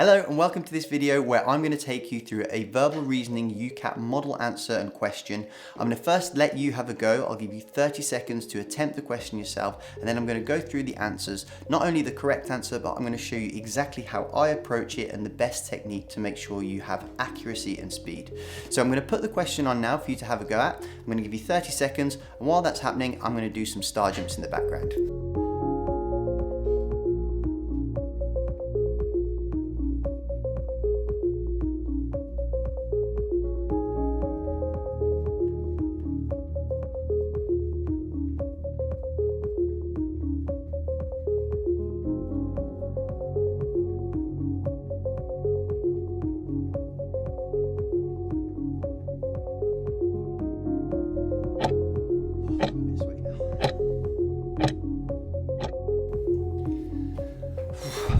Hello and welcome to this video where I'm going to take you through a verbal reasoning UCAT model answer and question. I'm going to first let you have a go. I'll give you 30 seconds to attempt the question yourself, and then I'm going to go through the answers, not only the correct answer, but I'm going to show you exactly how I approach it and the best technique to make sure you have accuracy and speed. So I'm going to put the question on now for you to have a go at. I'm going to give you 30 seconds, and while that's happening, I'm going to do some star jumps in the background.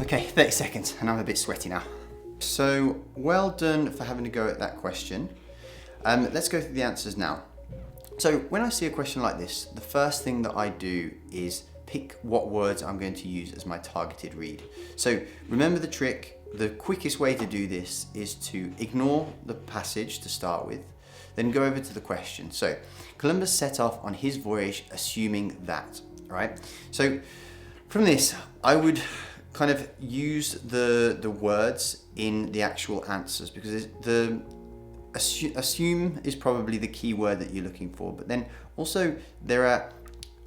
Okay, 30 seconds, and I'm a bit sweaty now. So, well done for having a go at that question. Let's go through the answers now. So, when I see a question like this, the first thing that I do is pick what words I'm going to use as my targeted read. So, remember the trick. The quickest way to do this is to ignore the passage to start with, then go over to the question. So, Columbus set off on his voyage assuming that, right? So, from this, I would kind of use the words in the actual answers, because the assume is probably the key word that you're looking for, but then also there are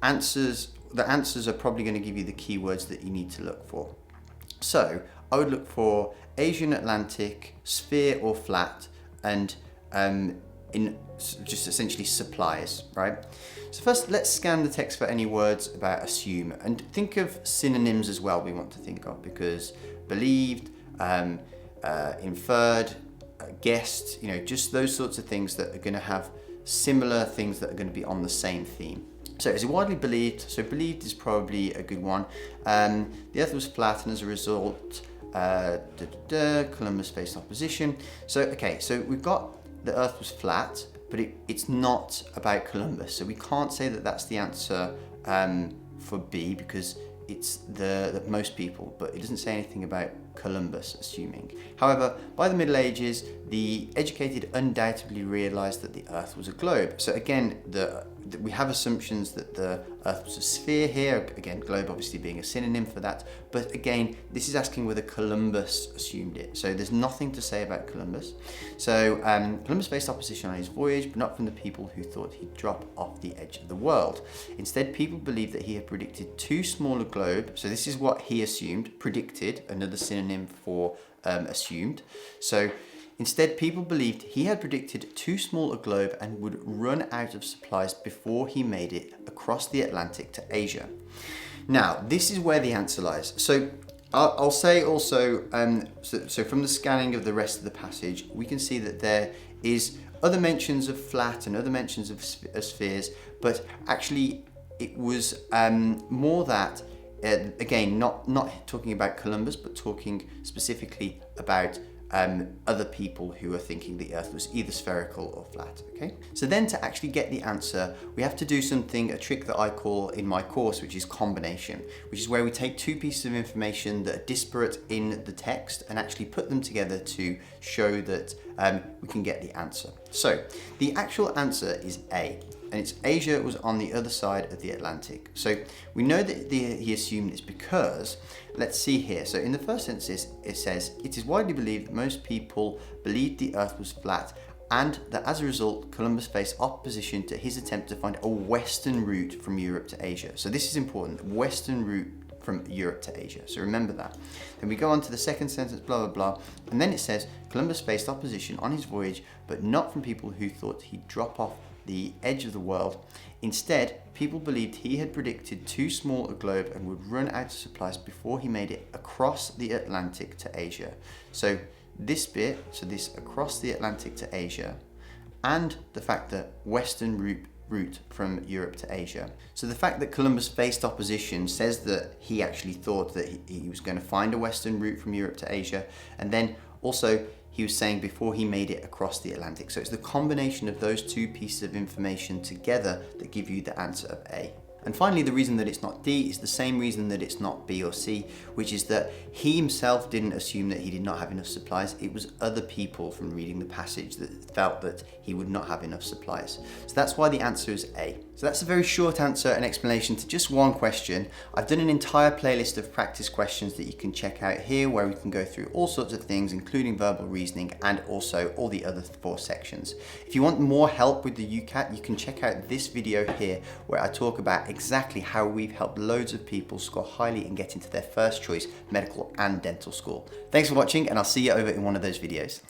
answers. The answers are probably going to give you the keywords that you need to look for. So I would look for Asian Atlantic, sphere or flat, and in just essentially supplies, right? So first, let's scan the text for any words about assume, and think of synonyms as well we want to think of, because believed, inferred, guessed, just those sorts of things that are going to have similar things that are going to be on the same theme. So is it widely believed? So believed is probably a good one. The earth was flat, and as a result, Columbus faced opposition. So, okay, so we've got the earth was flat, but it's not about Columbus. So we can't say that that's the answer for B, because it's the most people, but it doesn't say anything about Columbus assuming. However, by the Middle Ages, the educated undoubtedly realized that the earth was a globe. So again, we have assumptions that the earth was a sphere here. Again, globe obviously being a synonym for that. But again, this is asking whether Columbus assumed it. So there's nothing to say about Columbus. So Columbus faced opposition on his voyage, but not from the people who thought he'd drop off the edge of the world. Instead, people believed that he had predicted too small a globe. So this is what he assumed. Predicted, another synonym for assumed. So instead, people believed he had predicted too small a globe and would run out of supplies before he made it across the Atlantic to Asia. Now, this is where the answer lies. So I'll say also, so from the scanning of the rest of the passage, we can see that there is other mentions of flat and other mentions of spheres, but actually it was more that, again, not talking about Columbus, but talking specifically about other people who are thinking the earth was either spherical or flat, okay? So then to actually get the answer, we have to do a trick that I call in my course, which is combination, which is where we take two pieces of information that are disparate in the text and actually put them together to show that we can get the answer. So the actual answer is A, and it's Asia was on the other side of the Atlantic. So we know that he assumed this because, let's see here. So in the first sentence, it says, it is widely believed that most people believed the earth was flat, and that as a result, Columbus faced opposition to his attempt to find a western route from Europe to Asia. So this is important, western route from Europe to Asia. So remember that. Then we go on to the second sentence, blah, blah, blah. And then it says, Columbus faced opposition on his voyage, but not from people who thought he'd drop off the edge of the world. Instead, people believed he had predicted too small a globe and would run out of supplies before he made it across the Atlantic to Asia. So this bit, so this across the Atlantic to Asia, and the fact that western route from Europe to Asia. So the fact that Columbus faced opposition says that he actually thought that he was going to find a western route from Europe to Asia, and then also he was saying before he made it across the Atlantic. So it's the combination of those two pieces of information together that give you the answer of A. And finally, the reason that it's not D is the same reason that it's not B or C, which is that he himself didn't assume that he did not have enough supplies. It was other people from reading the passage that felt that he would not have enough supplies. So that's why the answer is A. So that's a very short answer and explanation to just one question. I've done an entire playlist of practice questions that you can check out here, where we can go through all sorts of things, including verbal reasoning and also all the other 4 sections. If you want more help with the UCAT, you can check out this video here, where I talk about exactly how we've helped loads of people score highly and get into their first choice medical and dental school. Thanks for watching, and I'll see you over in one of those videos.